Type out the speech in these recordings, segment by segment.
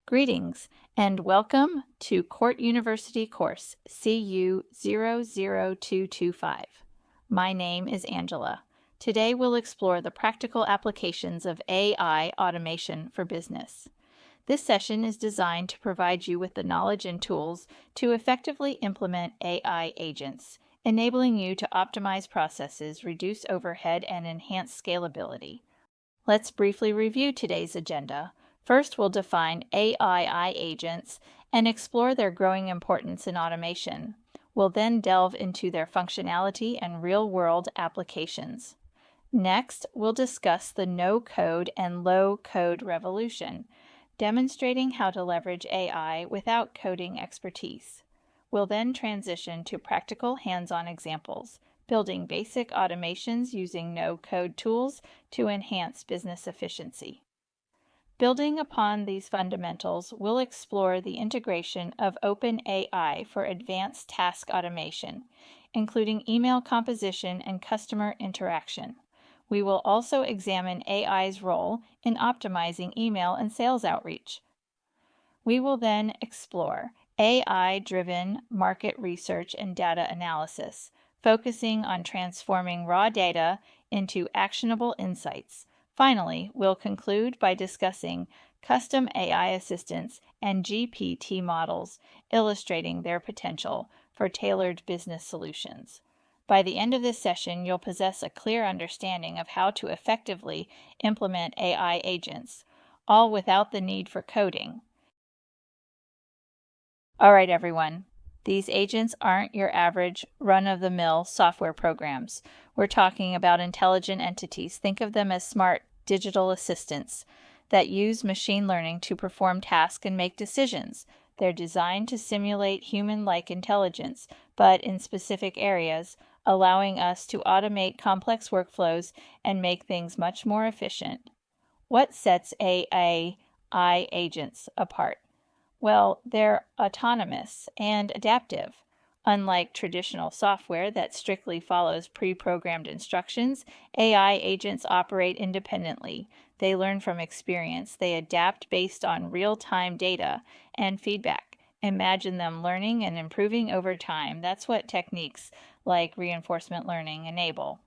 Greetings and welcome to Courte University course CU 00225. My name is Angela. Today we'll explore the practical applications of AI automation for business. This session is designed to provide you with the knowledge and tools to effectively implement AI agents, enabling you to optimize processes, reduce overhead, and enhance scalability. Let's briefly review today's agenda. First, we'll define AI agents and explore their growing importance in automation. We'll then delve into their functionality and real-world applications. Next, we'll discuss the no-code and low-code revolution, demonstrating how to leverage AI without coding expertise. We'll then transition to practical hands-on examples, building basic automations using no-code tools to enhance business efficiency. Building upon these fundamentals, we'll explore the integration of OpenAI for advanced task automation, including email composition and customer interaction. We will also examine AI's role in optimizing email and sales outreach. We will then explore AI-driven market research and data analysis, focusing on transforming raw data into actionable insights. Finally, we'll conclude by discussing custom AI assistants and GPT models, illustrating their potential for tailored business solutions. By the end of this session, you'll possess a clear understanding of how to effectively implement AI agents, all without the need for coding. All right, everyone. These agents aren't your average run-of-the-mill software programs. We're talking about intelligent entities. Think of them as smart digital assistants that use machine learning to perform tasks and make decisions. They're designed to simulate human-like intelligence, but in specific areas, allowing us to automate complex workflows and make things much more efficient. What sets AI agents apart? Well, they're autonomous and adaptive. Unlike traditional software that strictly follows pre-programmed instructions, AI agents operate independently. They learn from experience. They adapt based on real-time data and feedback. Imagine them learning and improving over time. That's what techniques like reinforcement learning enable.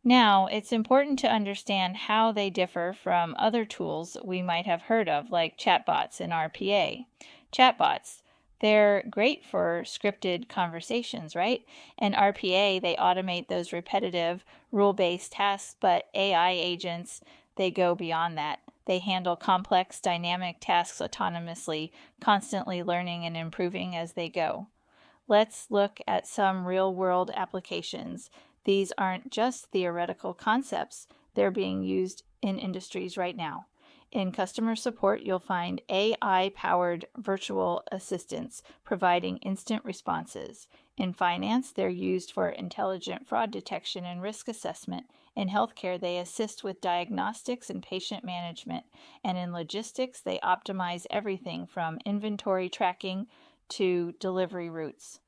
Now, it's important to understand how they differ from other tools we might have heard of, like chatbots and RPA. Chatbots, they're great for scripted conversations, right? And RPA, they automate those repetitive, rule-based tasks, but AI agents, they go beyond that. They handle complex, dynamic tasks autonomously, constantly learning and improving as they go. Let's look at some real-world applications. These aren't just theoretical concepts. They're being used in industries right now. In customer support, you'll find AI-powered virtual assistants providing instant responses. In finance, they're used for intelligent fraud detection and risk assessment. In healthcare, they assist with diagnostics and patient management. And in logistics, they optimize everything from inventory tracking to delivery routes.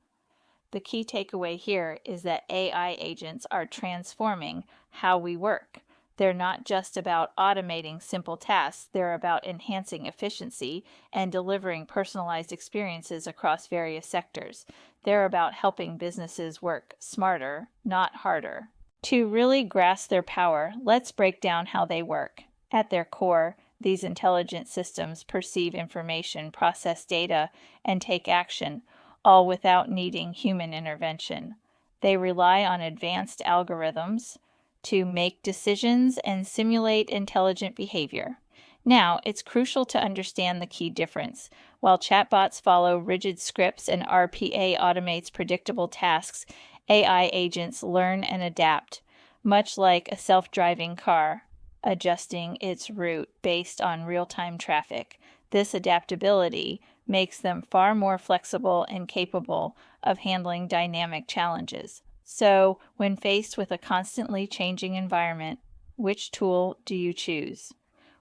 The key takeaway here is that AI agents are transforming how we work. They're not just about automating simple tasks, they're about enhancing efficiency and delivering personalized experiences across various sectors. They're about helping businesses work smarter, not harder. To really grasp their power, let's break down how they work. At their core, these intelligent systems perceive information, process data, and take action, all without needing human intervention. They rely on advanced algorithms to make decisions and simulate intelligent behavior. Now, it's crucial to understand the key difference. While chatbots follow rigid scripts and RPA automates predictable tasks, AI agents learn and adapt, much like a self-driving car, adjusting its route based on real-time traffic. This adaptability makes them far more flexible and capable of handling dynamic challenges. So, when faced with a constantly changing environment, which tool do you choose?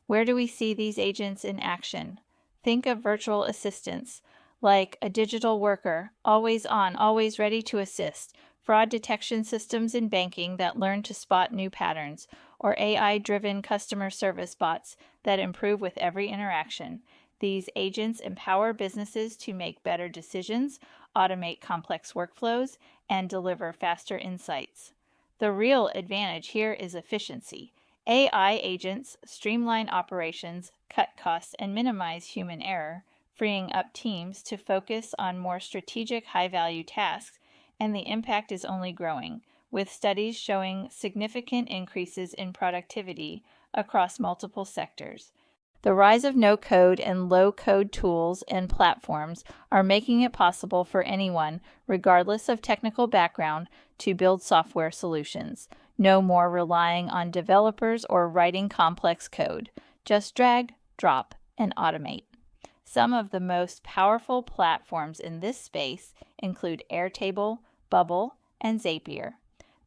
Where do we see these agents in action? Think of virtual assistants, like a digital worker, always on, always ready to assist, fraud detection systems in banking that learn to spot new patterns, or AI-driven customer service bots that improve with every interaction. These agents empower businesses to make better decisions, automate complex workflows, and deliver faster insights. The real advantage here is efficiency. AI agents streamline operations, cut costs, and minimize human error, freeing up teams to focus on more strategic, high-value tasks, and the impact is only growing, with studies showing significant increases in productivity across multiple sectors. The rise of no-code and low-code tools and platforms are making it possible for anyone, regardless of technical background, to build software solutions. No more relying on developers or writing complex code. Just drag, drop, and automate. Some of the most powerful platforms in this space include Airtable, Bubble, and Zapier.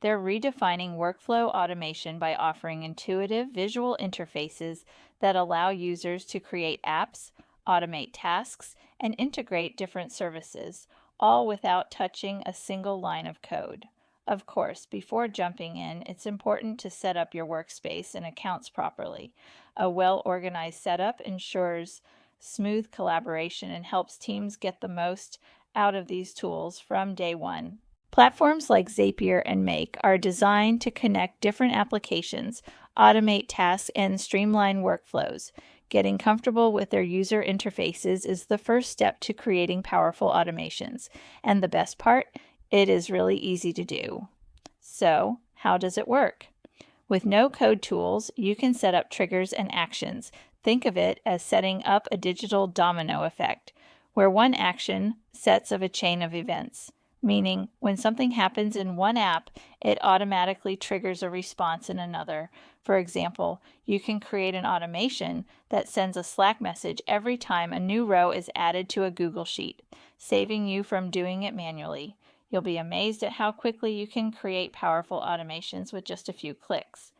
They're redefining workflow automation by offering intuitive visual interfaces that allow users to create apps, automate tasks, and integrate different services, all without touching a single line of code. Of course, before jumping in, it's important to set up your workspace and accounts properly. A well-organized setup ensures smooth collaboration and helps teams get the most out of these tools from day one. Platforms like Zapier and Make are designed to connect different applications, automate tasks, and streamline workflows. Getting comfortable with their user interfaces is the first step to creating powerful automations. And the best part, it is really easy to do. So, how does it work? With no-code tools, you can set up triggers and actions. Think of it as setting up a digital domino effect, where one action sets of a chain of events. Meaning, when something happens in one app, it automatically triggers a response in another. For example, you can create an automation that sends a Slack message every time a new row is added to a Google Sheet, saving you from doing it manually. You'll be amazed at how quickly you can create powerful automations with just a few clicks.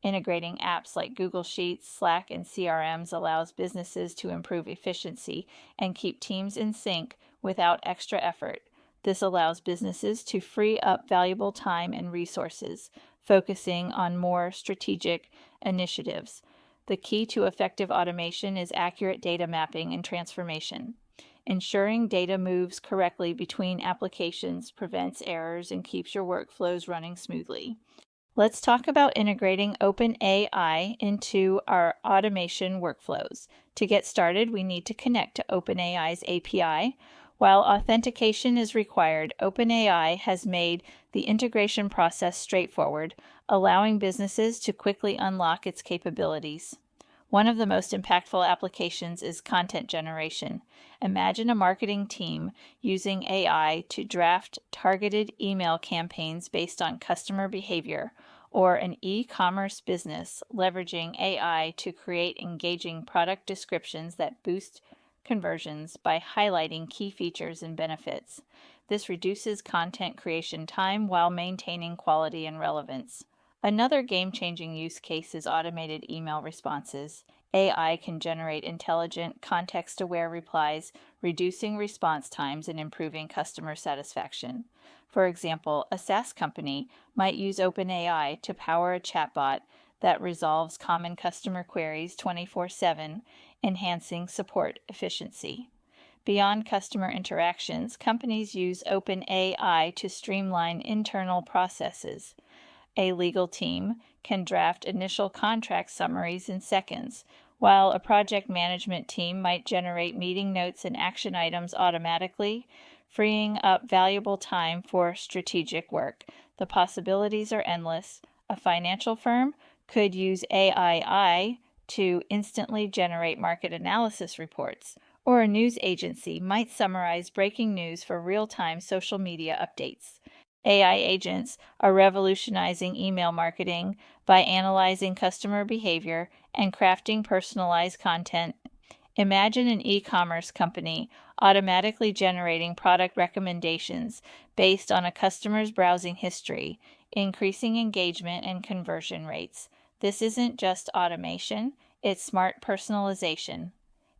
Integrating apps like Google Sheets, Slack, and CRMs allows businesses to improve efficiency and keep teams in sync without extra effort. This allows businesses to free up valuable time and resources, focusing on more strategic initiatives. The key to effective automation is accurate data mapping and transformation. Ensuring data moves correctly between applications prevents errors and keeps your workflows running smoothly. Let's talk about integrating OpenAI into our automation workflows. To get started, we need to connect to OpenAI's API. While authentication is required, OpenAI has made the integration process straightforward, allowing businesses to quickly unlock its capabilities. One of the most impactful applications is content generation. Imagine a marketing team using AI to draft targeted email campaigns based on customer behavior, or an e-commerce business leveraging AI to create engaging product descriptions that boost conversions by highlighting key features and benefits. This reduces content creation time while maintaining quality and relevance. Another game-changing use case is automated email responses. AI can generate intelligent, context-aware replies, reducing response times and improving customer satisfaction. For example, a SaaS company might use OpenAI to power a chatbot that resolves common customer queries 24/7, enhancing support efficiency. Beyond customer interactions, companies use OpenAI to streamline internal processes. A legal team can draft initial contract summaries in seconds, while a project management team might generate meeting notes and action items automatically, freeing up valuable time for strategic work. The possibilities are endless. A financial firm could use AI to instantly generate market analysis reports, or a news agency might summarize breaking news for real-time social media updates. AI agents are revolutionizing email marketing by analyzing customer behavior and crafting personalized content. Imagine an e-commerce company automatically generating product recommendations based on a customer's browsing history, increasing engagement and conversion rates. This isn't just automation, it's smart personalization.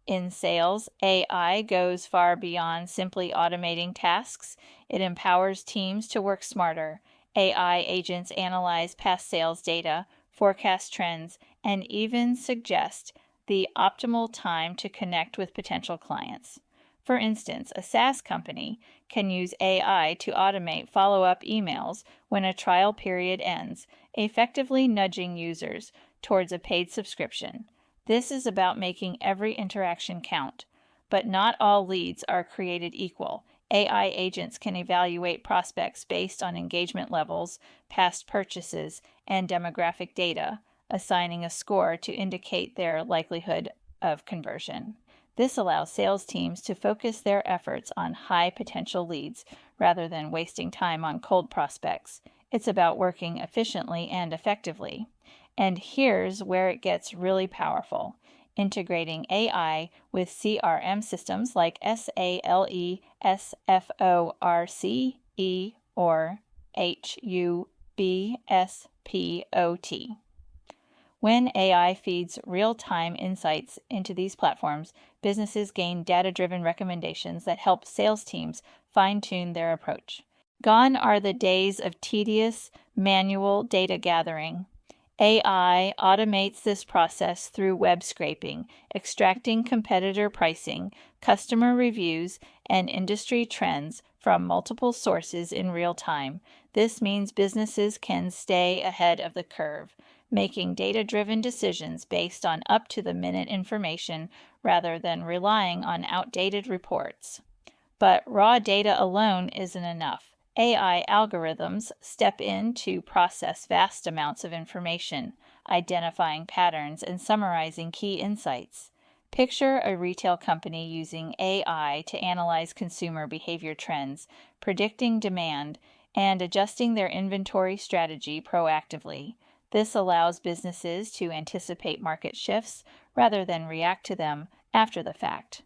In sales, AI goes far beyond simply automating tasks. It empowers teams to work smarter. AI agents analyze past sales data, forecast trends, and even suggest the optimal time to connect with potential clients. For instance, a SaaS company can use AI to automate follow-up emails when a trial period ends, effectively nudging users towards a paid subscription. This is about making every interaction count. But not all leads are created equal. AI agents can evaluate prospects based on engagement levels, past purchases, and demographic data, assigning a score to indicate their likelihood of conversion. This allows sales teams to focus their efforts on high potential leads rather than wasting time on cold prospects. It's about working efficiently and effectively. And here's where it gets really powerful. Integrating AI with CRM systems like SALE, SFORCE, or HUBSPOT. When AI feeds real-time insights into these platforms, businesses gain data-driven recommendations that help sales teams fine-tune their approach. Gone are the days of tedious, manual data gathering. AI automates this process through web scraping, extracting competitor pricing, customer reviews, and industry trends from multiple sources in real time. This means businesses can stay ahead of the curve, making data-driven decisions based on up-to-the-minute information rather than relying on outdated reports. But raw data alone isn't enough. AI algorithms step in to process vast amounts of information, identifying patterns and summarizing key insights. Picture a retail company using AI to analyze consumer behavior trends, predicting demand, and adjusting their inventory strategy proactively. This allows businesses to anticipate market shifts rather than react to them after the fact.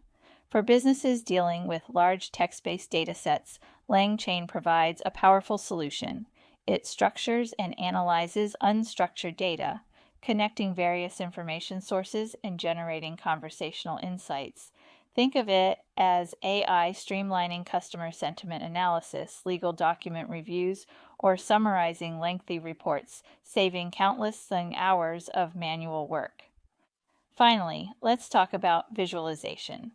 For businesses dealing with large text-based data sets, LangChain provides a powerful solution. It structures and analyzes unstructured data, connecting various information sources and generating conversational insights. Think of it as AI streamlining customer sentiment analysis, legal document reviews, or summarizing lengthy reports, saving countless hours of manual work. Finally, let's talk about visualization.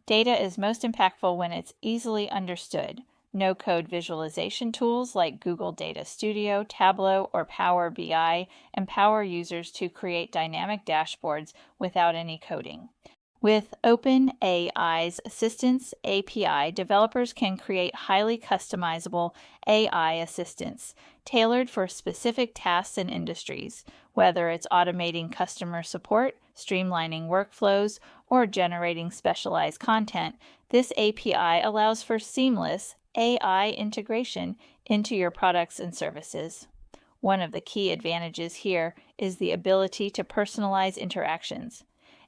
Data is most impactful when it's easily understood. No-code visualization tools like Google Data Studio, Tableau, or Power BI empower users to create dynamic dashboards without any coding. With OpenAI's Assistants API, developers can create highly customizable AI assistants tailored for specific tasks and industries, whether it's automating customer support, streamlining workflows, or generating specialized content. This API allows for seamless AI integration into your products and services. One of the key advantages here is the ability to personalize interactions.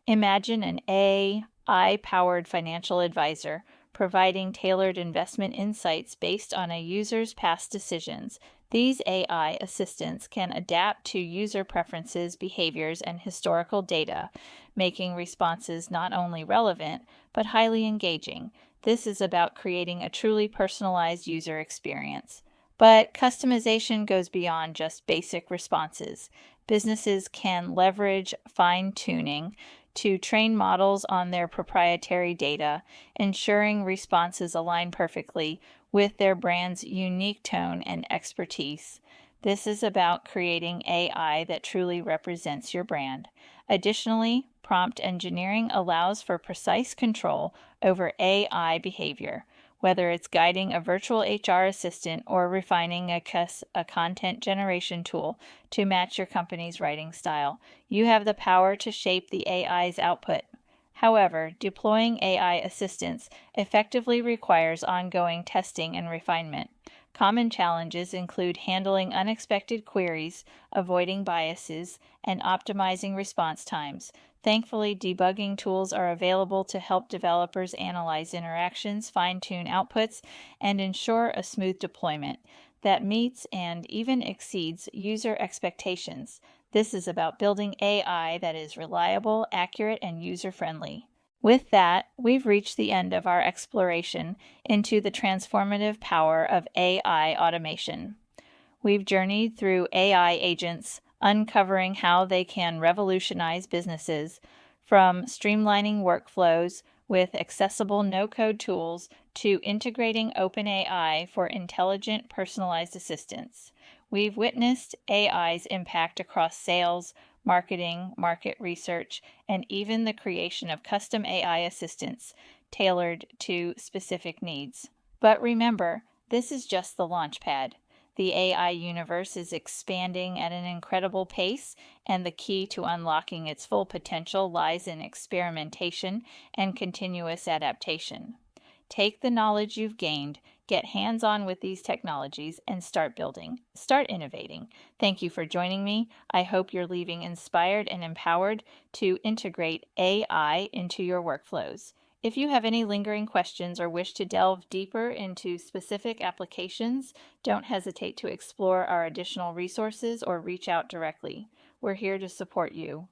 Imagine an AI-powered financial advisor providing tailored investment insights based on a user's past decisions. These AI assistants can adapt to user preferences, behaviors, and historical data, making responses not only relevant, but highly engaging. This is about creating a truly personalized user experience. But customization goes beyond just basic responses. Businesses can leverage fine-tuning to train models on their proprietary data, ensuring responses align perfectly with their brand's unique tone and expertise. This is about creating AI that truly represents your brand. Additionally, prompt engineering allows for precise control over AI behavior, whether it's guiding a virtual HR assistant or refining a content generation tool to match your company's writing style. You have the power to shape the AI's output. However, deploying AI assistants effectively requires ongoing testing and refinement. Common challenges include handling unexpected queries, avoiding biases, and optimizing response times. Thankfully, debugging tools are available to help developers analyze interactions, fine-tune outputs, and ensure a smooth deployment that meets and even exceeds user expectations. This is about building AI that is reliable, accurate, and user-friendly. With that, we've reached the end of our exploration into the transformative power of AI automation. We've journeyed through AI agents, uncovering how they can revolutionize businesses, From streamlining workflows with accessible no-code tools to integrating OpenAI for intelligent, personalized assistance, we've witnessed AI's impact across sales, marketing, market research, and even the creation of custom AI assistants tailored to specific needs. But remember, this is just the launchpad. The AI universe is expanding at an incredible pace, and the key to unlocking its full potential lies in experimentation and continuous adaptation. Take the knowledge you've gained, get hands-on with these technologies, and start building. Start innovating. Thank you for joining me. I hope you're leaving inspired and empowered to integrate AI into your workflows. If you have any lingering questions or wish to delve deeper into specific applications, don't hesitate to explore our additional resources or reach out directly. We're here to support you.